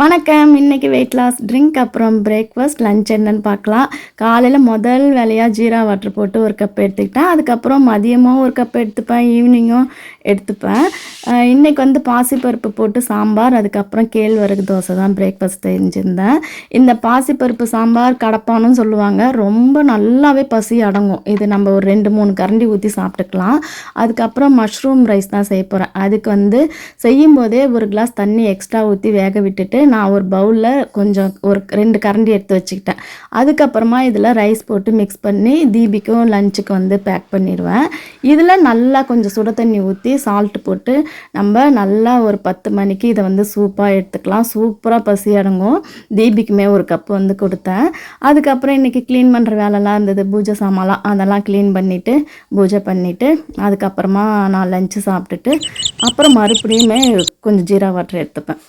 வணக்கம். இன்னைக்கு weight loss drink, அப்புறம் பிரேக்ஃபாஸ்ட், லஞ்ச் என்னன்னு பார்க்கலாம். காலையில் முதல் வேலையாக ஜீரா வாட்டர் போட்டு ஒரு கப் எடுத்துக்கிட்டேன். அதுக்கப்புறம் மதியமும் ஒரு கப் எடுத்துப்பேன், ஈவினிங்கும் எடுத்துப்பேன். இன்றைக்கி வந்து பாசிப்பருப்பு போட்டு சாம்பார், அதுக்கப்புறம் கேழ்வரகு தோசை தான் பிரேக்ஃபாஸ்ட் செஞ்சுருந்தேன். இந்த பாசிப்பருப்பு சாம்பார் கடப்பானும் சொல்லுவாங்க. ரொம்ப நல்லாவே பசி அடங்கும். இது நம்ம ஒரு 2-3 கரண்டி ஊற்றி சாப்பிட்டுக்கலாம். அதுக்கப்புறம் மஷ்ரூம் ரைஸ் தான் செய்ய போகிறேன். அதுக்கு வந்து செய்யும்போதே ஒரு கிளாஸ் தண்ணி எக்ஸ்ட்ரா ஊற்றி வேக விட்டுட்டு நான் ஒரு பவுலில் கொஞ்சம் ஒரு 2 கரண்டி எடுத்து வச்சுக்கிட்டேன். அதுக்கப்புறமா இதில் ரைஸ் போட்டு மிக்ஸ் பண்ணி தீபிக்கும் லஞ்சுக்கு வந்து பேக் பண்ணிடுவேன். இதில் நல்லா கொஞ்சம் சுட தண்ணி ஊற்றி சால்ட்டு போட்டு நம்ம நல்லா ஒரு 10 மணிக்கு இதை வந்து சூப்பாக எடுத்துக்கலாம். சூப்பராக பசி அடங்கும். தீபிக்குமே ஒரு கப்பு வந்து கொடுத்தேன். அதுக்கப்புறம் இன்றைக்கி க்ளீன் பண்ணுற வேலைலாம் இருந்தது. பூஜை சாமான்லாம் அதெல்லாம் க்ளீன் பண்ணிவிட்டு பூஜை பண்ணிவிட்டு அதுக்கப்புறமா நான் லஞ்சு சாப்பிட்டுட்டு அப்புறம் மறுபடியுமே கொஞ்சம் ஜீரா வாட்டர் எடுத்துப்பேன்.